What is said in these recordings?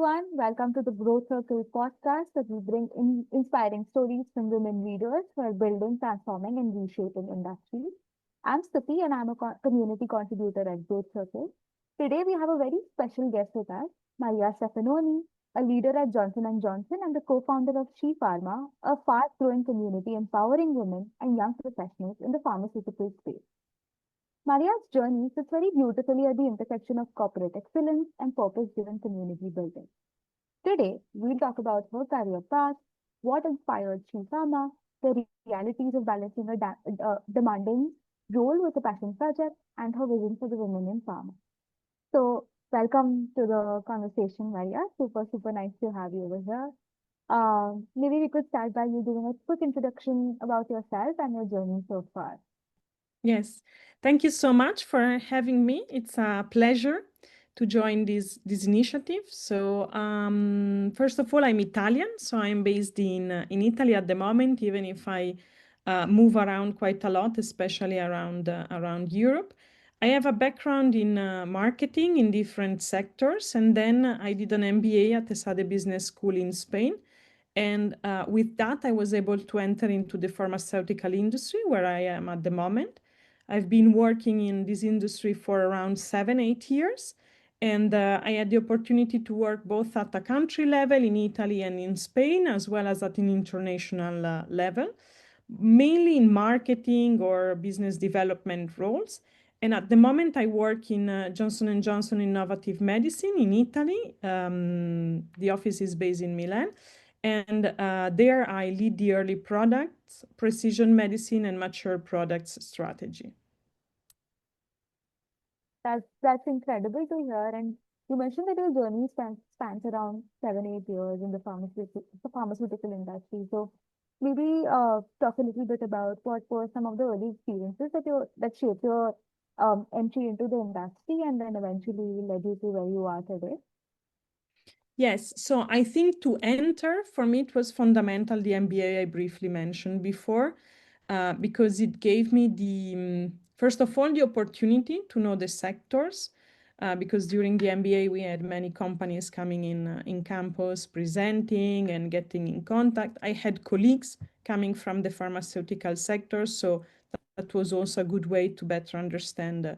everyone. Welcome to the Growth Circle podcast that we bring in inspiring stories from women leaders who are building, transforming, and reshaping industries. I'm Stuti and I'm a community contributor at Growth Circle. Today we have a very special guest with us, Maria Stefanoni, a leader at Johnson & Johnson and the co-founder of SHEpharma, a fast-growing community empowering women and young professionals in the pharmaceutical space. Maria's journey sits very beautifully at the intersection of corporate excellence and purpose-driven community building. Today, we'll talk about her career path, what inspired She Pharma, the realities of balancing a demanding role with a passion project, and her vision for the women in pharma. So, welcome to the conversation, Maria. Super, super nice to have you over here. Maybe we could start by you giving a quick introduction about yourself and your journey so far. Yes, thank you so much for having me. It's a pleasure to join this initiative. So first of all, I'm Italian, so I'm based in Italy at the moment, even if I move around quite a lot, especially around Europe. I have a background in marketing in different sectors, and then I did an MBA at ESADE Business School in Spain. And with that, I was able to enter into the pharmaceutical industry where I am at the moment. I've been working in this industry for around 7-8 years, and I had the opportunity to work both at a country level in Italy and in Spain, as well as at an international level, mainly in marketing or business development roles. And at the moment, I work in Johnson & Johnson Innovative Medicine in Italy. The office is based in Milan. And there I lead the early products, precision medicine, and mature products strategy. That's incredible to hear. And you mentioned that your journey spans around 7-8 years in the pharmaceutical industry. So maybe talk a little bit about what were some of the early experiences that shaped your entry into the industry and then eventually led you to where you are today. Yes, so I think to enter, for me, it was fundamental, the MBA I briefly mentioned before, because it gave me first of all, the opportunity to know the sectors, because during the MBA, we had many companies coming in campus, presenting and getting in contact. I had colleagues coming from the pharmaceutical sector, so that was also a good way to better understand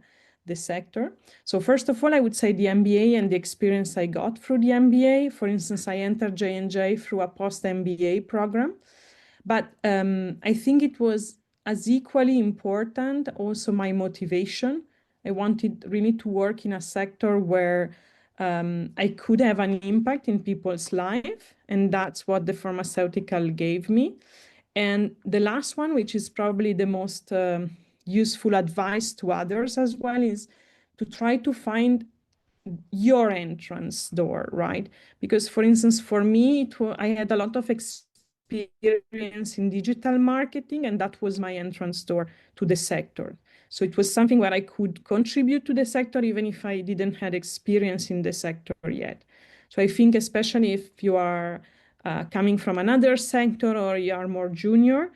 the sector. So first of all, I would say the MBA and the experience I got through the MBA. For instance, I entered J&J through a post-MBA program. But I think it was as equally important also my motivation. I wanted really to work in a sector where I could have an impact in people's life. And that's what the pharmaceutical gave me. And the last one, which is probably the most useful advice to others as well, is to try to find your entrance door, right? Because, for instance, for me, I had a lot of experience in digital marketing, and that was my entrance door to the sector. So it was something where I could contribute to the sector, even if I didn't have experience in the sector yet. So I think especially if you are coming from another sector or you are more junior,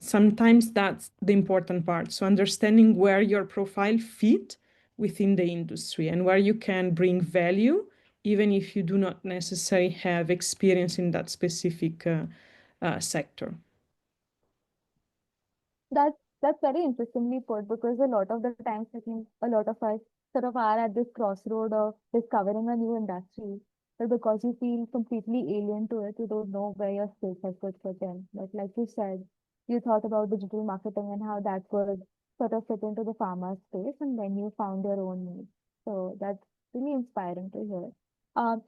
sometimes that's the important part. So understanding where your profile fit within the industry and where you can bring value, even if you do not necessarily have experience in that specific sector. That's very interestingly put because a lot of the times I think a lot of us sort of are at this crossroad of discovering a new industry. But because you feel completely alien to it, you don't know where your skill set could fit in. But like you said, you thought about digital marketing and how that could sort of fit into the pharma space, and then you found your own niche. So that's really inspiring to hear.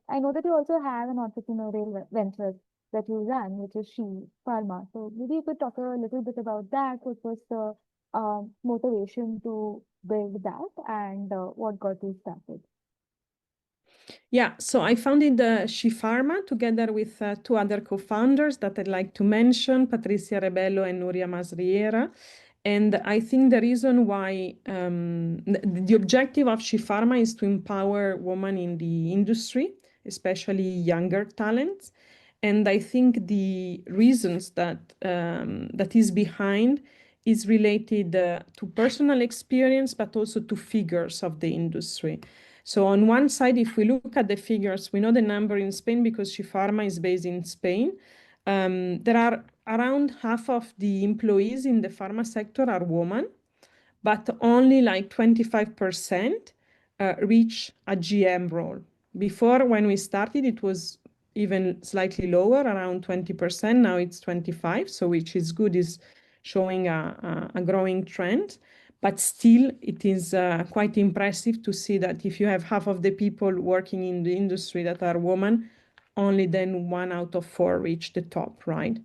I know that you also have an entrepreneurial venture that you ran, which is SHEpharma. So maybe you could talk a little bit about that. What was the motivation to build that, and what got you started? Yeah, so I founded SHEpharma together with two other co-founders that I'd like to mention, Patricia Rebello and Nuria Masriera. And I think the reason why the objective of SHEpharma is to empower women in the industry, especially younger talents. And I think the reasons that is behind is related to personal experience, but also to figures of the industry. So on one side, if we look at the figures, we know the number in Spain because SHEpharma is based in Spain. There are around half of the employees in the pharma sector are women, but only like 25% reach a GM role. Before, when we started, it was even slightly lower, around 20%. Now it's 25%, so which is good, is showing a growing trend. But still, it is quite impressive to see that if you have half of the people working in the industry that are women, only then 1 out of 4 reach the top, right?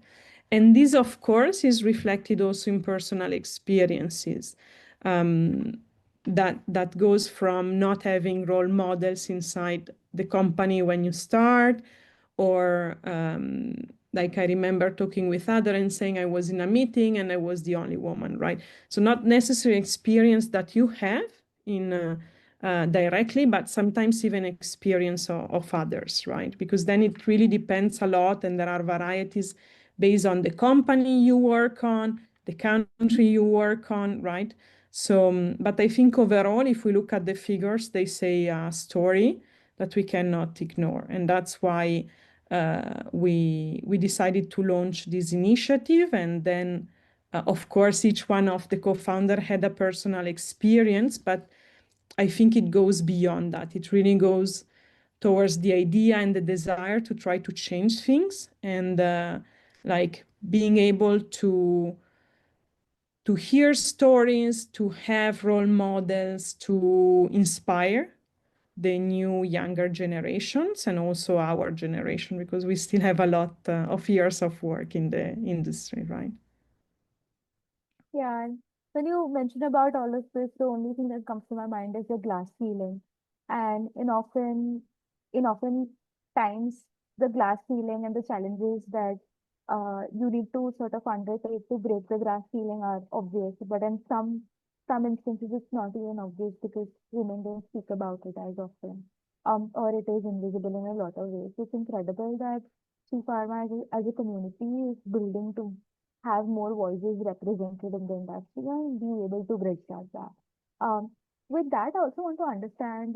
And this, of course, is reflected also in personal experiences. That goes from not having role models inside the company when you start, or like I remember talking with other and saying I was in a meeting and I was the only woman, right? So not necessarily experience that you have in directly, but sometimes even experience of others, right? Because then it really depends a lot, and there are varieties based on the company you work on, the country you work on, right? So, but I think overall, if we look at the figures, they say a story that we cannot ignore. And that's why we decided to launch this initiative. And then, of course, each one of the co-founder had a personal experience, but I think it goes beyond that. It really goes towards the idea and the desire to try to change things, and like being able to hear stories, to have role models, to inspire the new younger generations and also our generation, because we still have a lot of years of work in the industry, right? Yeah, and when you mention about all of this, the only thing that comes to my mind is the glass ceiling. And in often times, the glass ceiling and the challenges that you need to sort of undertake to break the glass ceiling are obvious. But in some instances, it's not even obvious because women don't speak about it as often, or it is invisible in a lot of ways. It's incredible that Pharma as a community is building to have more voices represented in the industry and be able to bridge that gap. With that, I also want to understand,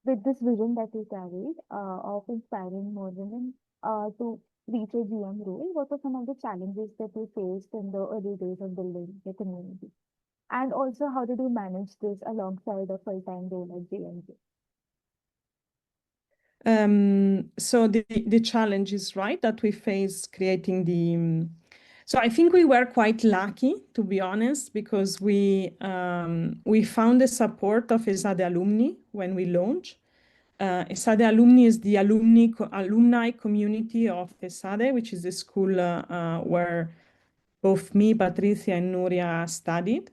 with this vision that you carried of inspiring more women to reach a GM role, what were some of the challenges that you faced in the early days of building the community? And also, how did you manage this alongside a full-time role at GMG? So the challenge is right that we face creating the. So I think we were quite lucky, to be honest, because we found the support of ESADE alumni when we launched. ESADE alumni is the alumni community of ESADE, which is the school where both me, Patricia, and Nuria studied.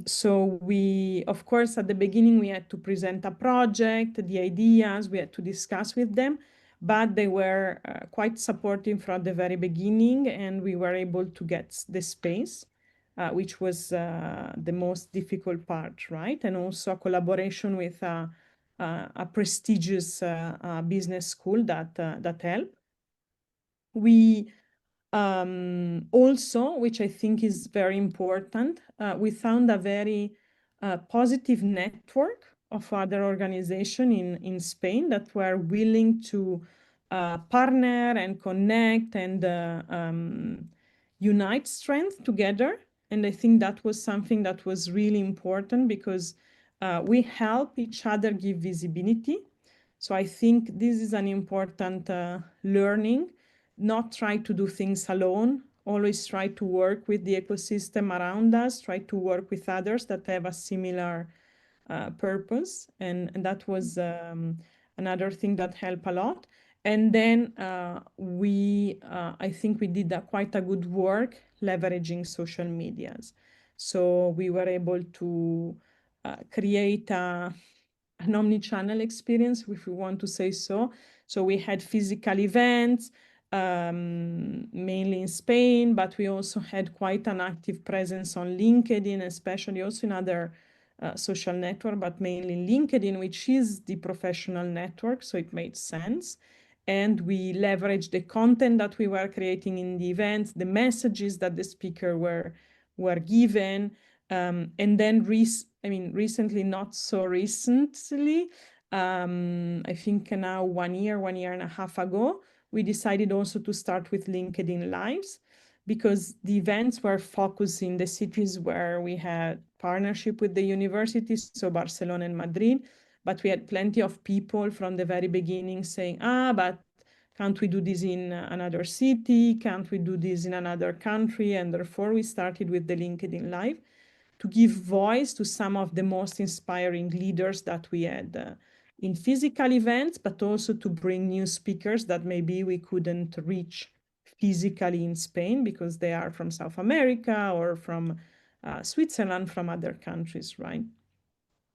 So we, of course, at the beginning, we had to present a project, the ideas, we had to discuss with them, but they were quite supportive from the very beginning, and we were able to get the space, which was the most difficult part, right? And also a collaboration with a prestigious business school that helped. We also, which I think is very important, we found a very positive network of other organizations in Spain that were willing to partner and connect and unite strength together. And I think that was something that was really important because we help each other give visibility. So I think this is an important learning. Not try to do things alone, always try to work with the ecosystem around us, try to work with others that have a similar purpose. And that was another thing that helped a lot. And then I think we did quite a good work leveraging social medias. So we were able to create an omni-channel experience, if we want to say so. So we had physical events, mainly in Spain, but we also had quite an active presence on LinkedIn, especially also in other social network, but mainly LinkedIn, which is the professional network, so it made sense. And we leveraged the content that we were creating in the events, the messages that the speaker were given. And then recently, not so recently, I think now 1 and a half ago, we decided also to start with LinkedIn Lives because the events were focused in the cities where we had partnership with the universities, so Barcelona and Madrid, but we had plenty of people from the very beginning saying, but can't we do this in another city? Can't we do this in another country? And therefore we started with the LinkedIn Live to give voice to some of the most inspiring leaders that we had in physical events, but also to bring new speakers that maybe we couldn't reach physically in Spain because they are from South America or from Switzerland, from other countries, right?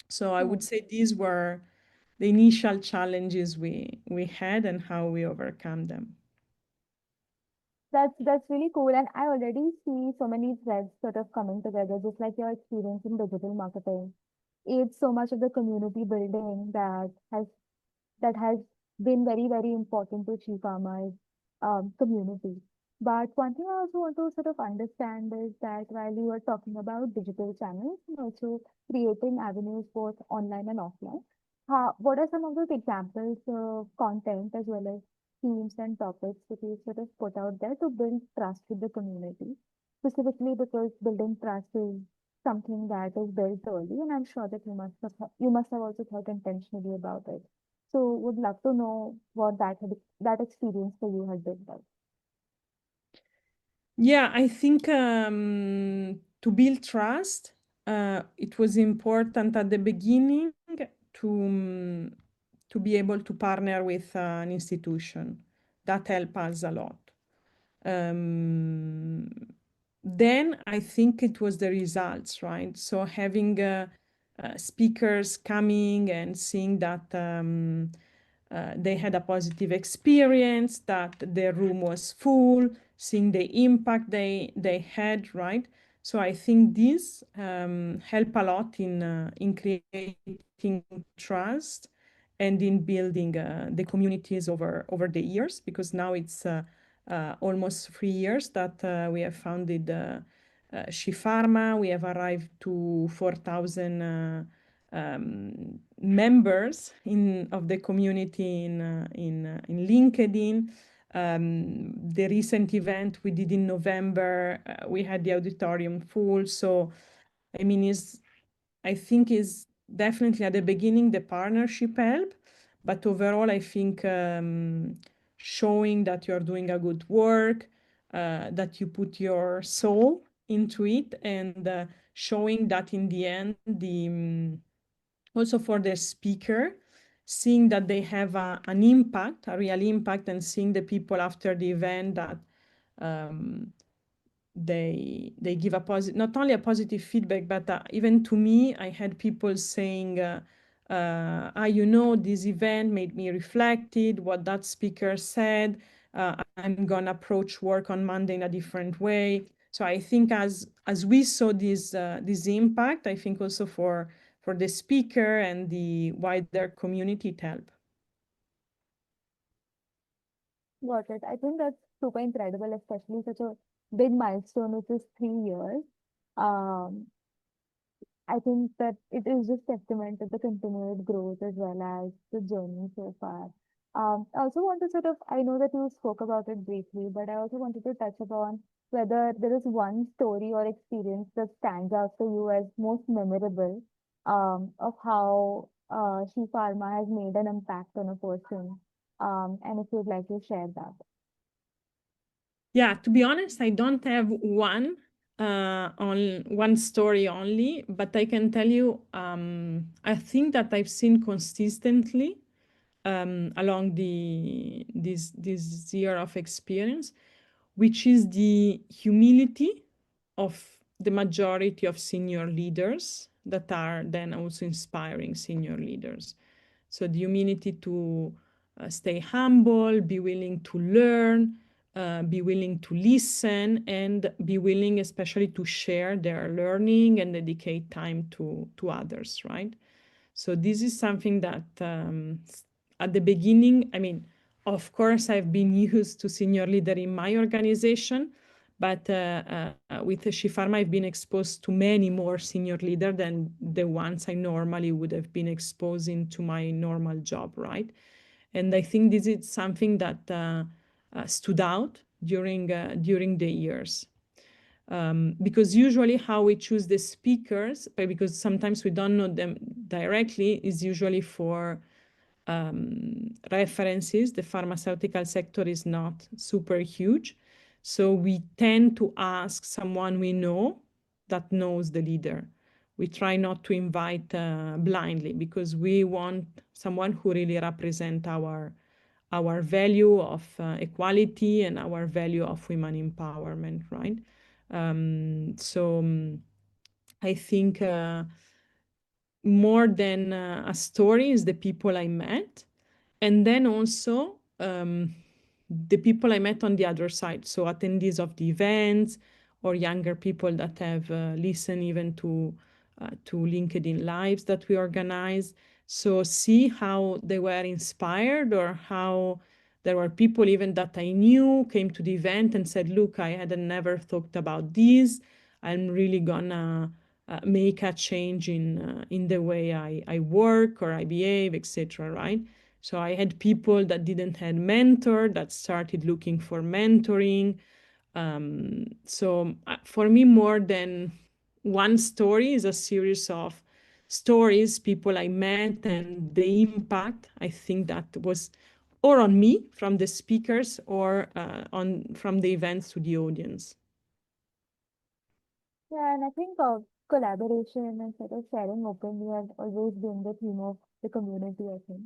So I would say these were the initial challenges we had and how we overcome them. That's really cool, and I already see so many threads sort of coming together, just like your experience in digital marketing. It's so much of the community building that has been very, very important to SHEpharma's community. But one thing I also want to sort of understand is that while you were talking about digital channels and also creating avenues both online and offline, what are some of those examples of content as well as themes and topics that you sort of put out there to build trust with the community? Specifically because building trust is something that is built early, and I'm sure that you must have also thought intentionally about it. So would love to know what that experience for you had been like. Yeah, I think to build trust, it was important at the beginning to to be able to partner with an institution. That helped us a lot. Um, then I think it was the results, right? So having speakers coming and seeing that they had a positive experience, that their room was full, seeing the impact they had, right? So I think this help a lot in creating trust and in building the communities over the years, because now it's almost 3 years that we have founded SHEpharma. We have arrived to 4,000 members of the community in LinkedIn. The recent event we did in November, we had the auditorium full. So, I mean, I think is definitely at the beginning the partnership help, but overall I think showing that you're doing a good work, that you put your soul into it, and showing that in the end also for the speaker, seeing that they have an impact, a real impact, and seeing the people after the event that um, they give a positive, not only a positive feedback, but even to me, I had people saying, this event made me reflected, what that speaker said. I'm gonna approach work on Monday in a different way. So I think as we saw this impact, I think also for the speaker and the wider community, it helped. Got it. I think that's super incredible, especially such a big milestone, which is 3 years. Um, I think that it is just testament to the continued growth as well as the journey so far. I also want to sort of, I know that you spoke about it briefly, but I also wanted to touch upon whether there is one story or experience that stands out for you as most memorable, of how SHEpharma has made an impact on a person, and if you'd like to share that. Yeah, to be honest, I don't have on one story only, but I can tell you I think that I've seen consistently along this year of experience, which is the humility of the majority of senior leaders that are then also inspiring senior leaders. So the humility to stay humble, be willing to learn, be willing to listen, and be willing especially to share their learning and dedicate time to others, right? So this is something that at the beginning, I mean, of course, I've been used to senior leader in my organization, But with SHEpharma, I've been exposed to many more senior leaders than the ones I normally would have been exposed into my normal job, right? And I think this is something that stood out during the years. Because usually how we choose the speakers, because sometimes we don't know them directly, is usually for references. The pharmaceutical sector is not super huge. So we tend to ask someone we know that knows the leader. We try not to invite blindly because we want someone who really represents our value of equality and our value of women empowerment, right? So I think more than a story is the people I met. And then also the people I met on the other side, so attendees of the events or younger people that have listened even to LinkedIn Lives that we organize. So see how they were inspired, or how there were people even that I knew came to the event and said, look, I had never thought about this. I'm really gonna make a change in the way I work or I behave, etc. Right? So I had people that didn't have mentor that started looking for mentoring. So for me, more than one story is a series of stories, people I met, and the impact I think that was or on me from the speakers or from the events to the audience. Yeah, and I think collaboration and sort of sharing openly has always been the theme of the community, I think.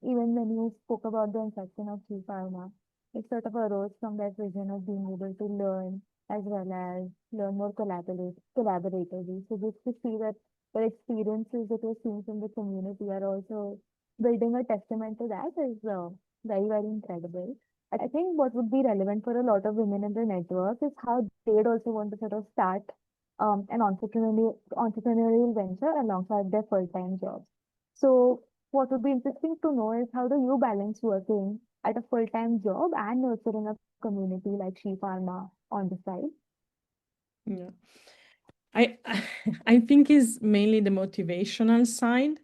Even when you spoke about the inception of Pharma, it sort of arose from that vision of being able to learn as well as learn more collaboratively. So just to see that the experiences that you're seeing from the community are also building a testament to that is very, very incredible. I think what would be relevant for a lot of women in the network is how they'd also want to sort of start an entrepreneurial venture alongside their full-time jobs. So what would be interesting to know is how do you balance working at a full-time job and nurturing a community like SHEpharma on the side? Yeah. I I think is mainly the motivational side.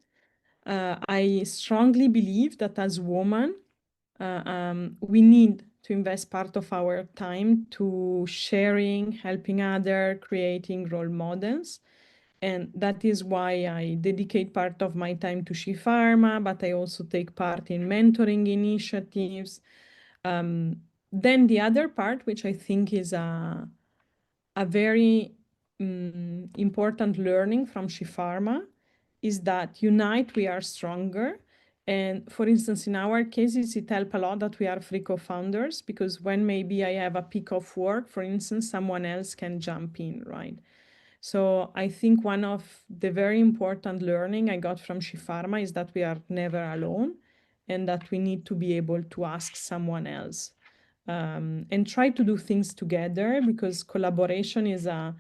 I strongly believe that as women, we need to invest part of our time to sharing, helping other, creating role models. And that is why I dedicate part of my time to SHEpharma, but I also take part in mentoring initiatives. Then the other part, which I think is a very important learning from SHEpharma, is that unite we are stronger. And for instance, in our cases, it helped a lot that we are three co-founders, because when maybe I have a peak of work, for instance, someone else can jump in, right? So I think one of the very important learning I got from SHEpharma is that we are never alone, and that we need to be able to ask someone else and try to do things together, because collaboration is a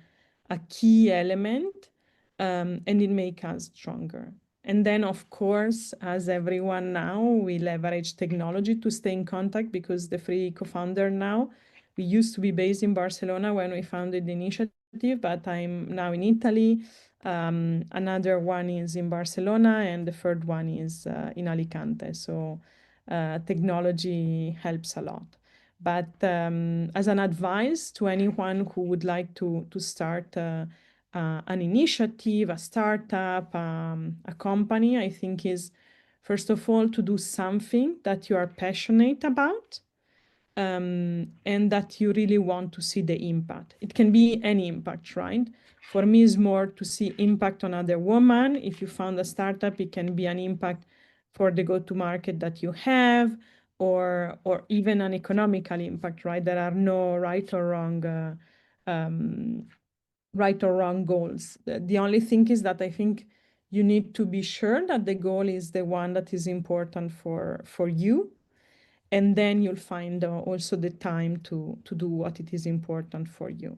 key element, and it makes us stronger. And then, of course, as everyone now, we leverage technology to stay in contact, because the three co-founder now, we used to be based in Barcelona when we founded the initiative, but I'm now in Italy. Another one is in Barcelona, and the third one is in Alicante. So technology helps a lot. But as an advice to anyone who would like to start an initiative, a startup, a company, I think is, first of all, to do something that you are passionate about, and that you really want to see the impact. It can be any impact, right? For me, it's more to see impact on other women. If you found a startup, it can be an impact for the go-to-market that you have, or even an economical impact, right? There are no right or wrong goals. The only thing is that I think you need to be sure that the goal is the one that is important for you, and then you'll find also the time to do what it is important for you.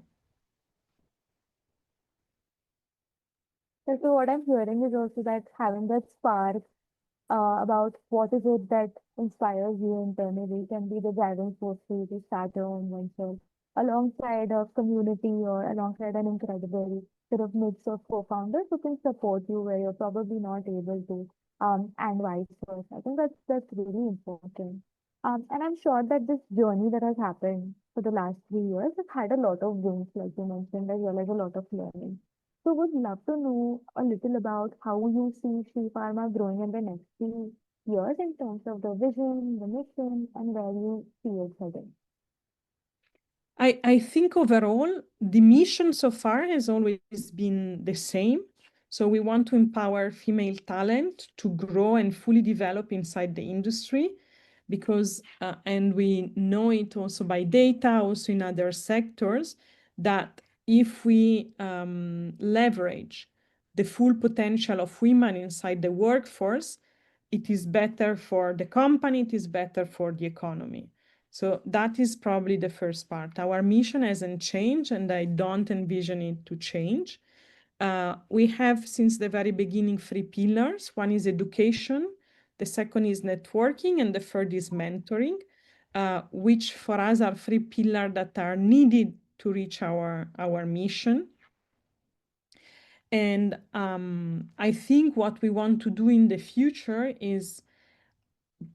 So what I'm hearing is also that having that spark about what is it that inspires you internally can be the driving force for you to start your own venture. alongside a community or alongside an incredible sort of mix of co-founders who can support you where you're probably not able to, and vice versa. I think that's really important. And I'm sure that this journey that has happened for the last 3 years has had a lot of wins, like you mentioned, as well as a lot of learning. So would love to know a little about how you see SHEpharma growing in the next few years in terms of the vision, the mission, and where you see it heading. I think overall, the mission so far has always been the same. So we want to empower female talent to grow and fully develop inside the industry because, and we know it also by data, also in other sectors, that if we leverage the full potential of women inside the workforce, it is better for the company, it is better for the economy. So that is probably the first part. Our mission hasn't changed, and I don't envision it to change. We have, since the very beginning, 3 pillars. One is education, the second is networking, and the third is mentoring, which for us are 3 pillars that are needed to reach our mission. And I think what we want to do in the future is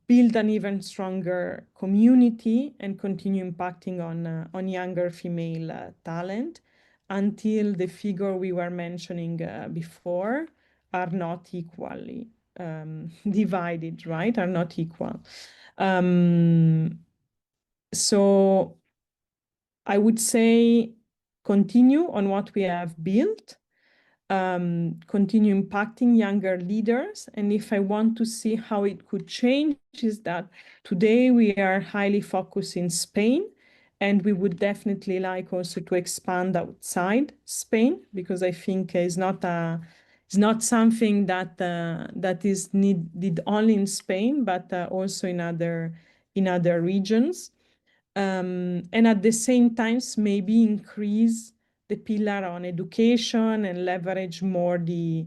build an even stronger community and continue impacting on younger female talent until the figure we were mentioning before are not equally divided, right? Are not equal. So I would say continue on what we have built, continue impacting younger leaders. And if I want to see how it could change, is that today we are highly focused in Spain, and we would definitely like also to expand outside Spain, because I think it's not something that is needed only in Spain, but also in other regions. And at the same time, maybe increase the pillar on education and leverage more the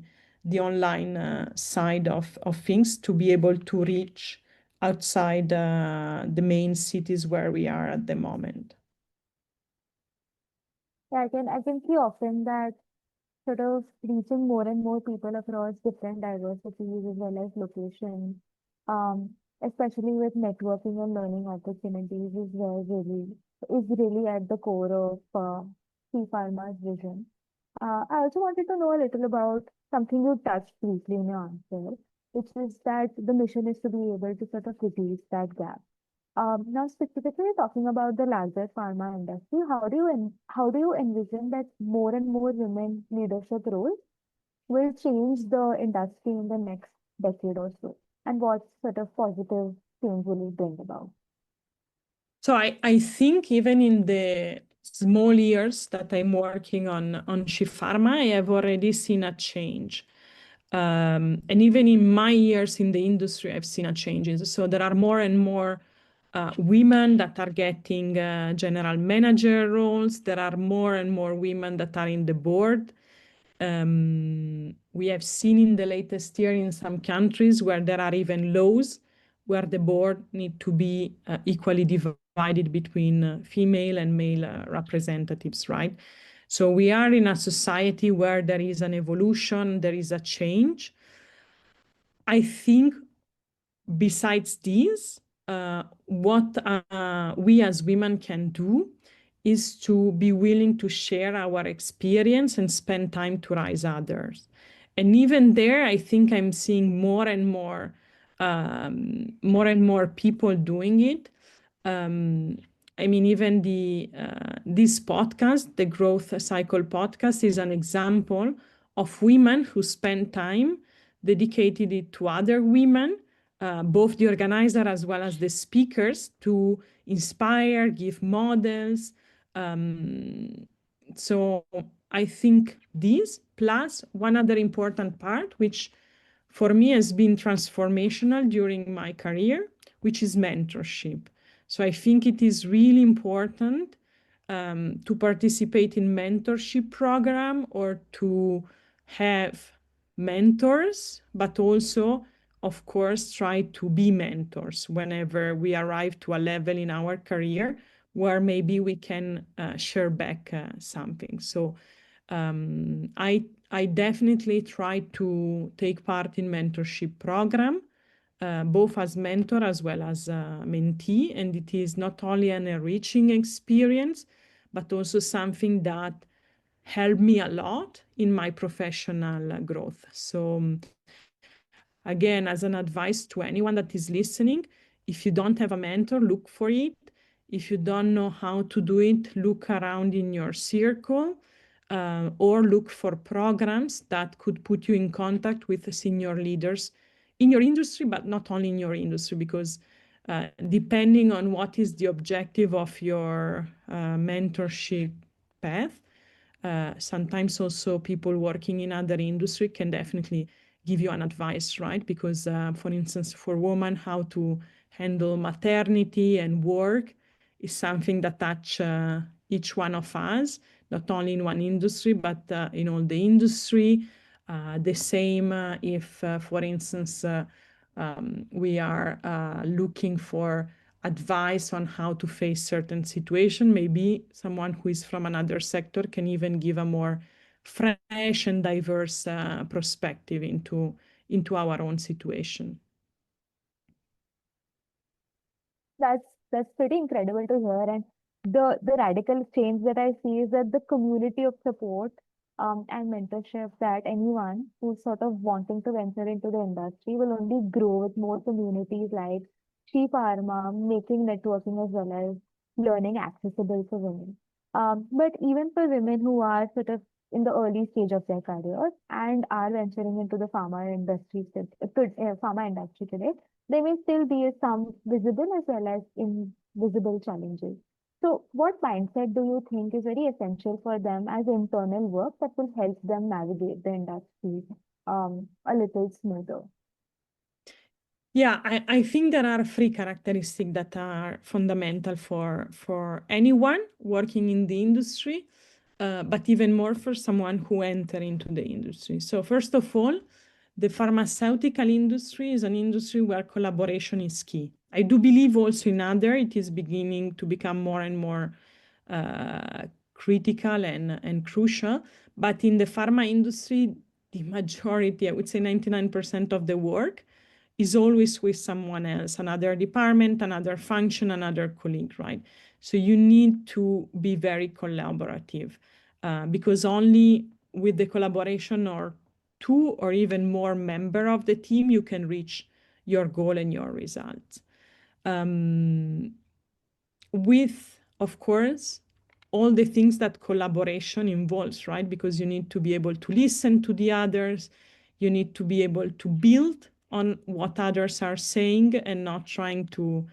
online side of things to be able to reach outside the main cities where we are at the moment. Yeah, I can see often that sort of reaching more and more people across different diversities as well as locations, um, especially with networking and learning opportunities is really at the core of SHEpharma's vision. I also wanted to know a little about something you touched briefly in your answer, which is that the mission is to be able to sort of reduce that gap. Now, specifically talking about the larger pharma industry, how do you envision that more and more women leadership roles will change the industry in the next decade or so? And what sort of positive change will it bring about? So I think even in the small years that I'm working on SHEpharma, I have already seen a change. And even in my years in the industry, I've seen a change. So there are more and more women that are getting general manager roles. There are more and more women that are in the board. We have seen in the latest year in some countries where there are even laws where the board need to be equally divided between female and male representatives, right? So we are in a society where there is an evolution, there is a change. I think besides this, what we as women can do is to be willing to share our experience and spend time to rise others. And even there, I think I'm seeing more and more people doing it. I mean, even this podcast, the Growth Cycle podcast, is an example of women who spend time dedicated it to other women, both the organizer as well as the speakers, to inspire, give models. So I think this, plus one other important part, which for me has been transformational during my career, which is mentorship. So I think it is really important to participate in mentorship program or to have mentors, but also, of course, try to be mentors whenever we arrive to a level in our career where maybe we can share back something. So I definitely try to take part in mentorship program, both as mentor as well as mentee, and it is not only an enriching experience, but also something that helped me a lot in my professional growth. So again, as an advice to anyone that is listening, if you don't have a mentor, look for it. If you don't know how to do it, look around in your circle, or look for programs that could put you in contact with the senior leaders in your industry, but not only in your industry, because depending on what is the objective of your mentorship path, sometimes also people working in other industry can definitely give you an advice, right? Because, for instance, for women, how to handle maternity and work is something that touch each one of us, not only in one industry, but in all the industry. The same if, for instance, we are looking for advice on how to face certain situation. Maybe someone who is from another sector can even give a more fresh and diverse perspective into our own situation. That's pretty incredible to hear. And the radical change that I see is that the community of support and mentorship that anyone who's sort of wanting to venture into the industry will only grow with more communities like SHEpharma, making networking as well as learning accessible for women. But even for women who are sort of in the early stage of their careers and are venturing into the pharma industry today, there may still be some visible as well as invisible challenges. So, what mindset do you think is very essential for them as internal work that will help them navigate the industry a little smoother? Yeah, I think there are three characteristics that are fundamental for anyone working in the industry, but even more for someone who enter into the industry. So first of all, the pharmaceutical industry is an industry where collaboration is key. I do believe also in other, it is beginning to become more and more critical and crucial. But in the pharma industry, the majority, I would say 99% of the work is always with someone else, another department, another function, another colleague, right? So you need to be very collaborative because only with the collaboration or two or even more member of the team, you can reach your goal and your results. With, of course, all the things that collaboration involves, right? Because you need to be able to listen to the others, you need to be able to build on what others are saying and not trying to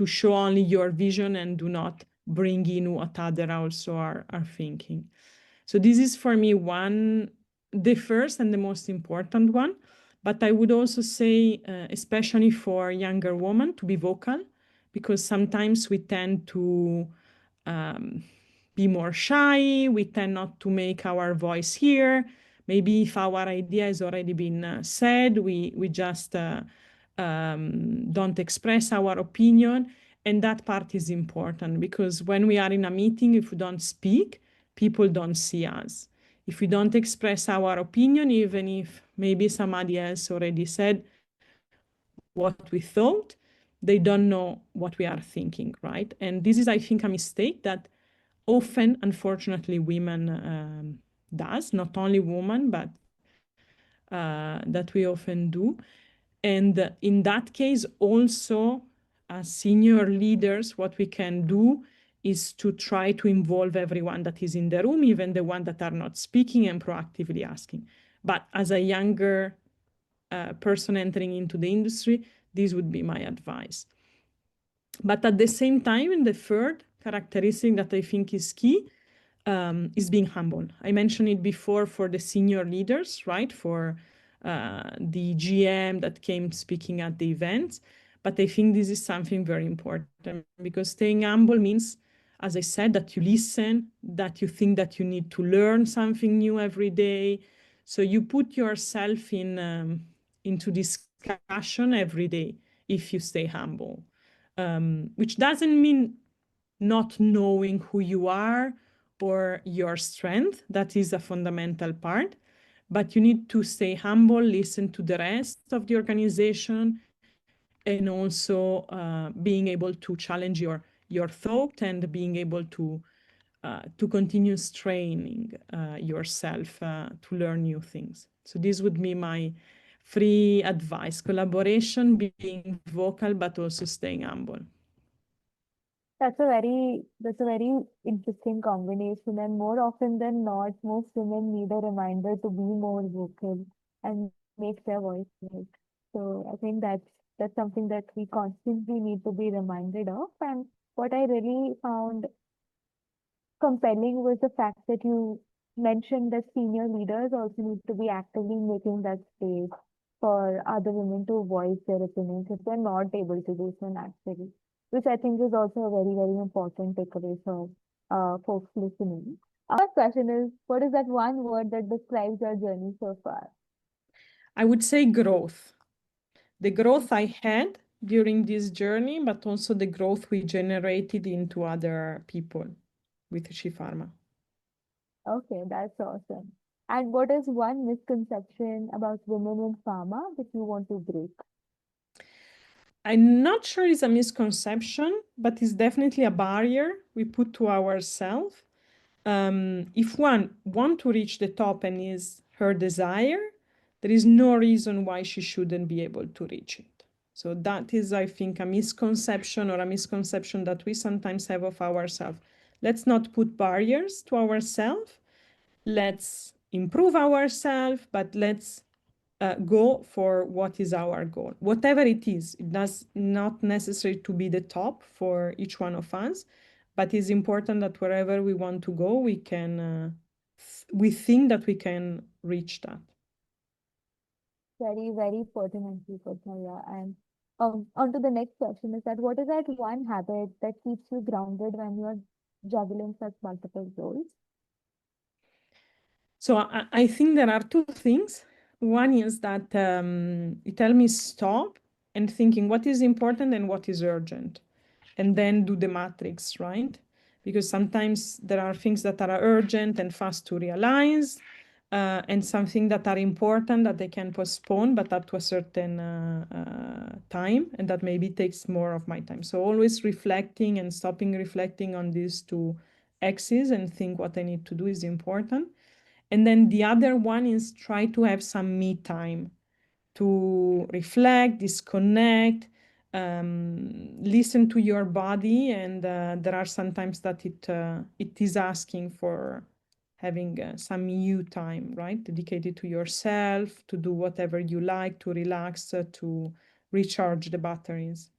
show only your vision and do not bring in what others also are thinking. So this is for me the first and the most important one. But I would also say, especially for younger women, to be vocal, because sometimes we tend to be more shy, we tend not to make our voice hear. Maybe if our idea has already been said, we just don't express our opinion. And that part is important because when we are in a meeting, if we don't speak, people don't see us. If we don't express our opinion, even if maybe somebody else already said what we thought, they don't know what we are thinking, right? And this is, I think, a mistake that often, unfortunately, women does, not only women, but that we often do. And in that case, also, as senior leaders, what we can do is to try to involve everyone that is in the room, even the ones that are not speaking, and proactively asking. But as a younger person entering into the industry, this would be my advice. But at the same time, in the third characteristic that I think is key is being humble. I mentioned it before for the senior leaders, right? For the GM that came speaking at the events. But I think this is something very important because staying humble means, as I said, that you listen, that you think that you need to learn something new every day. So you put yourself into discussion every day if you stay humble. which doesn't mean not knowing who you are or your strength. That is a fundamental part. But you need to stay humble, listen to the rest of the organization, and also being able to challenge your thought and being able to continue training yourself to learn new things. So this would be my free advice: collaboration, being vocal, but also staying humble. That's a very interesting combination, and more often than not, most women need a reminder to be more vocal and make their voice heard. So I think that's something that we constantly need to be reminded of. And what I really found compelling was the fact that you mentioned that senior leaders also need to be actively making that space for other women to voice their opinions if they're not able to do so naturally, which I think is also a very, very important takeaway for folks listening. Our first question is, what is that one word that describes your journey so far? I would say growth. The growth I had during this journey, but also the growth we generated into other people with SHEpharma. Okay, that's awesome. And what is one misconception about women in pharma that you want to break? I'm not sure it's a misconception, but it's definitely a barrier we put to ourselves. If one want to reach the top and is her desire, there is no reason why she shouldn't be able to reach it. So that is, I think, a misconception that we sometimes have of ourselves. Let's not put barriers to ourselves. Let's improve ourselves, but let's go for what is our goal. Whatever it is, it does not necessarily to be the top for each one of us, but it's important that wherever we want to go, we can, we think that we can reach that. Very, very pertinently put, Maria. And on to the next question is that what is that one habit that keeps you grounded when you're juggling such multiple roles? So I think there are two things. One is that it tells me stop and thinking what is important and what is urgent, and then do the matrix, right? Because sometimes there are things that are urgent and fast to realize, and something that are important that they can postpone, but up to a certain time, and that maybe takes more of my time. So always reflecting and stopping reflecting on these two axes and think what I need to do is important. And then the other one is try to have some me time to reflect, disconnect, listen to your body. And there are sometimes that it is asking for having some you time, right? Dedicated to yourself, to do whatever you like, to relax, to recharge the batteries.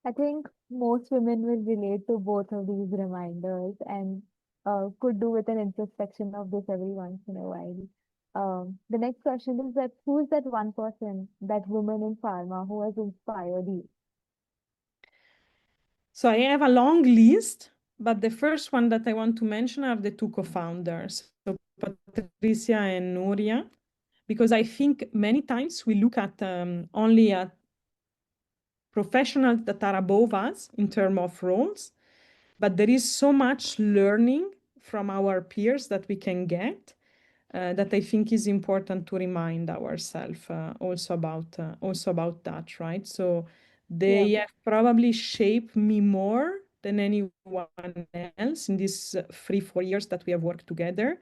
I think most women will relate to both of these reminders and could do with an introspection of this every once in a while. The next question is that who is that one person, that woman in pharma who has inspired you? So I have a long list, but the first one that I want to mention are the two co-founders, so Patricia and Nuria, because I think many times we look at only at professionals that are above us in terms of roles, but there is so much learning from our peers that we can get that I think is important to remind ourselves also about that, right? So they Yeah. have probably shaped me more than anyone else in these 3-4 years that we have worked together,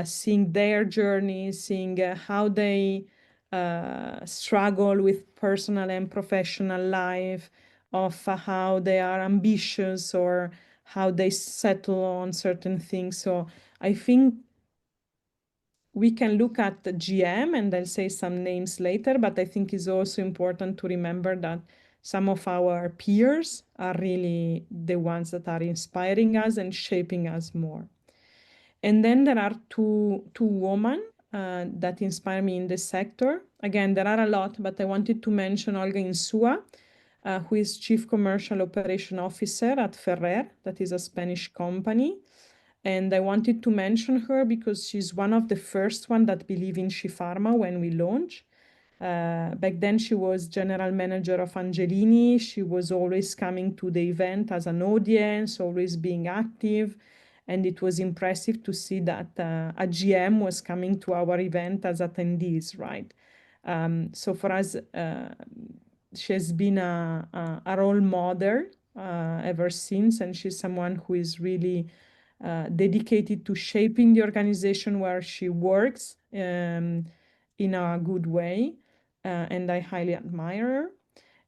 seeing their journey, seeing how they struggle with personal and professional life, of how they are ambitious or how they settle on certain things. So I think we can look at the GM, and I'll say some names later, but I think it's also important to remember that some of our peers are really the ones that are inspiring us and shaping us more. And then there are two women that inspire me in this sector. Again, there are a lot, but I wanted to mention Olga Insua, who is Chief Commercial Operation Officer at Ferrer, that is a Spanish company. And I wanted to mention her because she's one of the first one that believe in SHEpharma when we launched. Back then, she was general manager of Angelini. She was always coming to the event as an audience, always being active. And it was impressive to see that a GM was coming to our event as attendees, right? So for us, she has been a role model ever since, and she's someone who is really dedicated to shaping the organization where she works in a good way, and I highly admire her.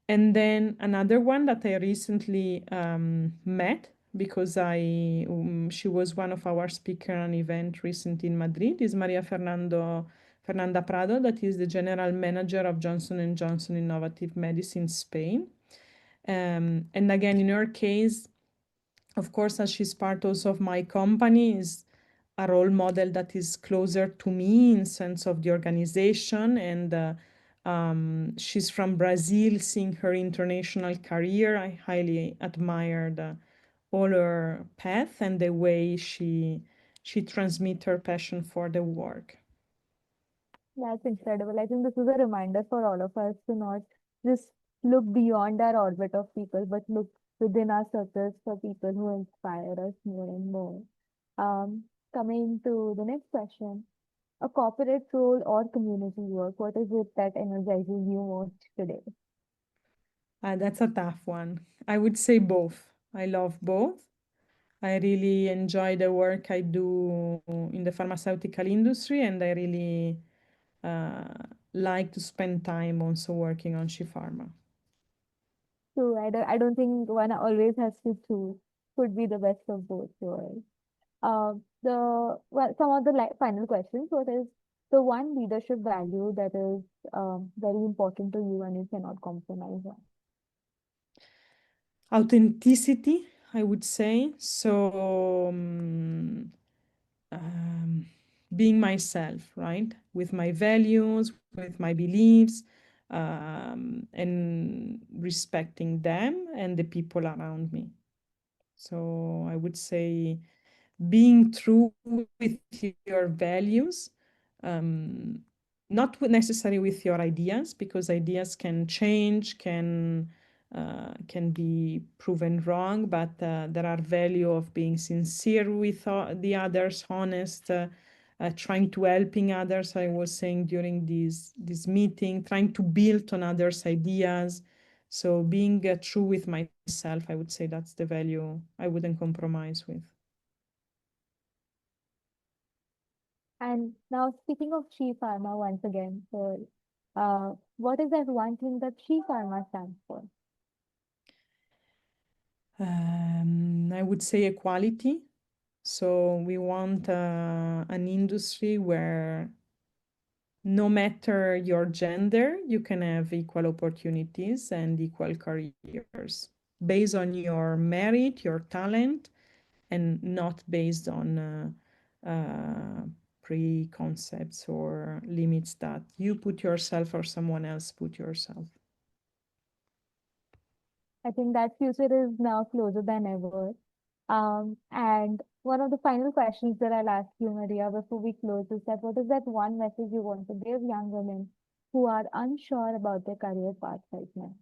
And then another one that I recently met because she was one of our speakers at an event recent in Madrid is Fernanda Prado, that is the general manager of Johnson & Johnson Innovative Medicine Spain. And again, in her case, of course, as she's part also of my company, is a role model that is closer to me in sense of the organization. And she's from Brazil. Seeing her international career, I highly admired all her path and the way she transmits her passion for the work. That's incredible. I think this is a reminder for all of us to not just look beyond our orbit of people, but look within our circles for people who inspire us more and more. Coming to the next question, a corporate role or community work, what is it that energizes you most today? That's a tough one. I would say both. I love both. I really enjoy the work I do in the pharmaceutical industry, and I really like to spend time also working on SHEpharma. So I don't think one always has to choose. Could be the best of both worlds. Some of the final questions. What is the one leadership value that is very important to you and you cannot compromise on? Authenticity, I would say. So being myself, right? With my values, with my beliefs, and respecting them and the people around me. So I would say being true with your values, um, not necessarily with your ideas, because ideas can change, can be proven wrong, but there are value of being sincere with the others, honest, trying to helping others. I was saying during this meeting, trying to build on others' ideas. So being true with myself, I would say that's the value I wouldn't compromise with. And now speaking of SHEpharma once again, so what is that one thing that SHEpharma stands for? I would say equality. So we want an industry where no matter your gender, you can have equal opportunities and equal careers based on your merit, your talent, and not based on preconcepts or limits that you put yourself or someone else put yourself. I think that future is now closer than ever. And one of the final questions that I'll ask you, Maria, before we close is that what is that one message you want to give young women who are unsure about their career path right now?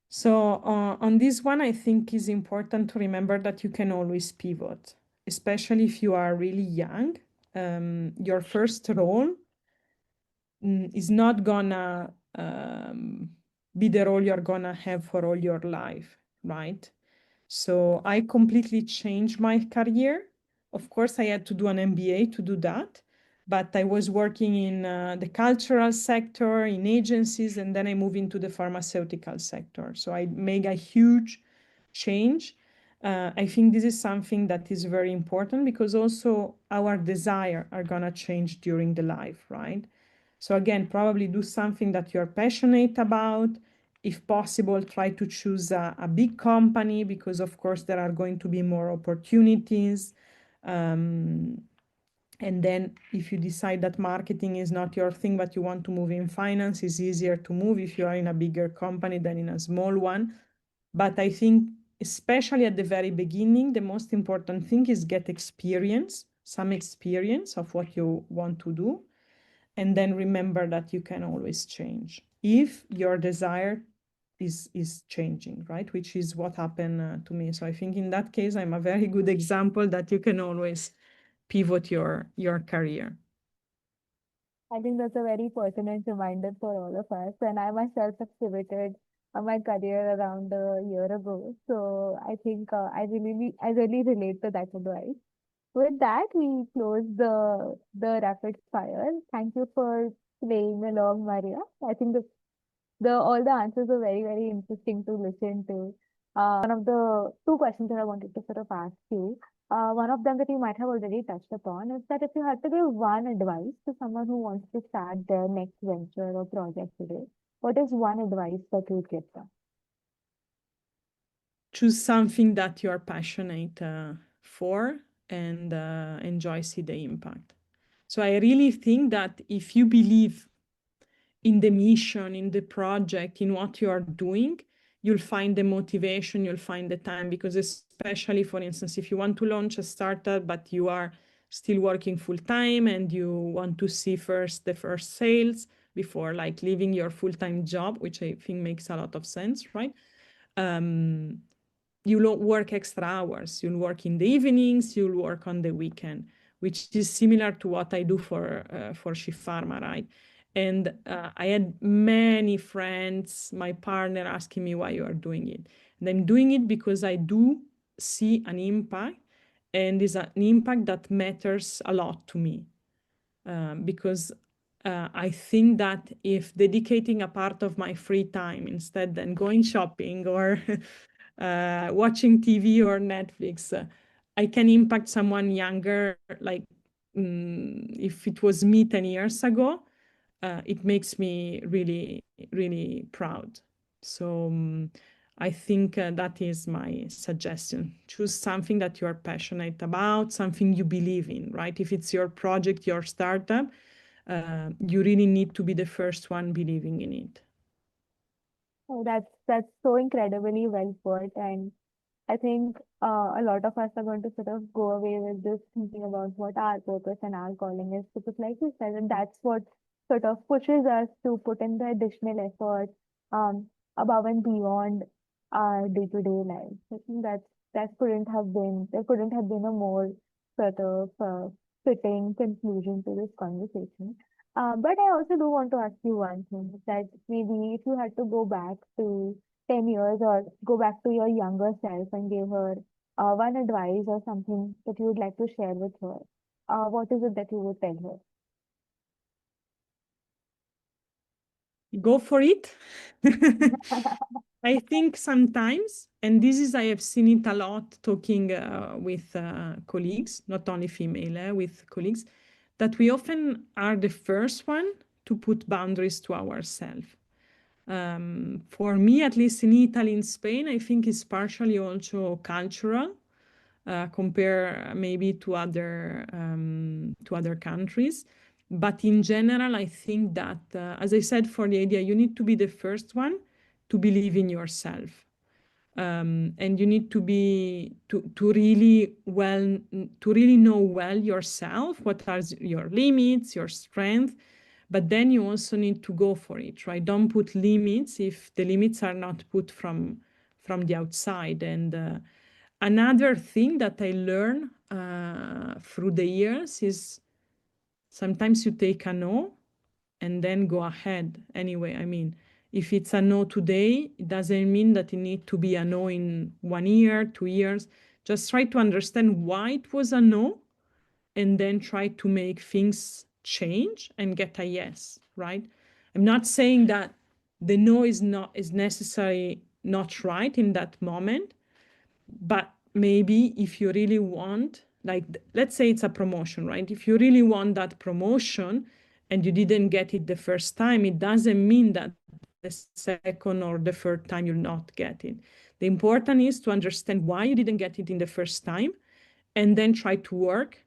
So on this one, I think it's important to remember that you can always pivot, especially if you are really young. Your first role is not gonna be the role you're gonna have for all your life, right? So I completely changed my career. Of course, I had to do an MBA to do that, but I was working in the cultural sector, in agencies, and then I moved into the pharmaceutical sector. So I made a huge change. I think this is something that is very important because also our desire are gonna change during the life, right? So again, probably do something that you're passionate about. If possible, try to choose a big company because, of course, there are going to be more opportunities. And then if you decide that marketing is not your thing, but you want to move in finance, it's easier to move if you are in a bigger company than in a small one. But I think, especially at the very beginning, the most important thing is get experience, some experience of what you want to do. and then remember that you can always change if your desire is changing, right? Which is what happened to me. So I think in that case, I'm a very good example that you can always pivot your career. I think that's a very pertinent reminder for all of us. And I myself have pivoted my career around a year ago. So I think I really relate to that advice. With that, we close the rapid fire. Thank you for playing along, Maria. I think the all the answers are very, very interesting to listen to. One of the two questions that I wanted to sort of ask you, one of them that you might have already touched upon is that if you had to give one advice to someone who wants to start their next venture or project today, what is one advice that you would give them? Choose something that you're passionate for and enjoy see the impact. So I really think that if you believe in the mission, in the project, in what you are doing, you'll find the motivation, you'll find the time, because especially, for instance, if you want to launch a startup, but you are still working full time and you want to see first the first sales before like leaving your full-time job, which I think makes a lot of sense, right? You'll work extra hours. You'll work in the evenings, you'll work on the weekend, which is similar to what I do for SHEpharma, right? And I had many friends, my partner asking me why you are doing it. And I'm doing it because I do see an impact, and is an impact that matters a lot to me. Because I think that if dedicating a part of my free time instead than going shopping or watching TV or Netflix, I can impact someone younger. Like if it was me 10 years ago, it makes me really, really proud. So I think that is my suggestion. Choose something that you are passionate about, something you believe in, right? If it's your project, your startup, you really need to be the first one believing in it. Oh, that's so incredibly well put, and I think a lot of us are going to sort of go away with this thinking about what our purpose and our calling is, because like you said, and that's what sort of pushes us to put in the additional effort um, above and beyond our day-to-day life. I think that couldn't have been there couldn't have been a more sort of fitting conclusion to this conversation. But I also do want to ask you one thing, that maybe if you had to go back to 10 years or go back to your younger self and give her one advice or something that you would like to share with her, what is it that you would tell her? Go for it. I think sometimes, and this is, I have seen it a lot talking with colleagues, not only female, with colleagues, that we often are the first one to put boundaries to ourselves. For me, at least in Italy, in Spain, I think it's partially also cultural, compare maybe to other countries. But in general, I think that, as I said, for the idea, you need to be the first one to believe in yourself. And you need to be to really know well yourself, what are your limits, your strength, but then you also need to go for it, right? Don't put limits if the limits are not put from the outside. And another thing that I learned through the years is sometimes you take a no and then go ahead anyway. I mean, if it's a no today, it doesn't mean that it needs to be a no in 1 year, 2 years. Just try to understand why it was a no, and then try to make things change and get a yes, right? I'm not saying that the no is necessarily not right in that moment, but maybe if you really want, like, let's say it's a promotion, right? If you really want that promotion and you didn't get it the first time, it doesn't mean that the second or the third time you'll not get it. The important is to understand why you didn't get it in the first time, and then try to work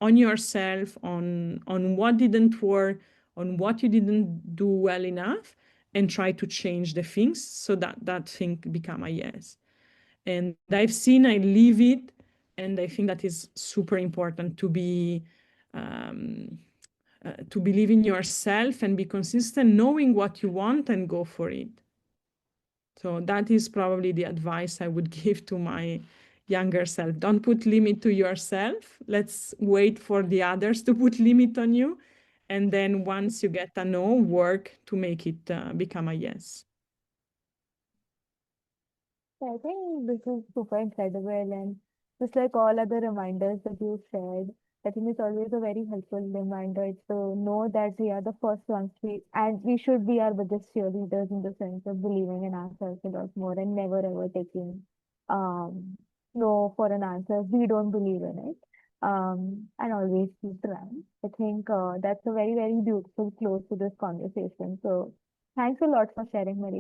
on yourself, on what didn't work, on what you didn't do well enough, and try to change the things so that that thing become a yes. And I've seen, I live it, and I think that is super important to be to believe in yourself and be consistent, knowing what you want and go for it. So that is probably the advice I would give to my younger self. Don't put limit to yourself. Let's wait for the others to put limit on you. And then once you get a no, work to make it become a yes. I think this is super incredible, and just like all other reminders that you shared, I think it's always a very helpful reminder to know that we are the first ones and we should be our biggest cheerleaders in the sense of believing in ourselves a lot more and never ever taking um no for an answer if we don't believe in it. And always keep trying. I think that's a very, very beautiful close to this conversation. So thanks a lot for sharing, Maria.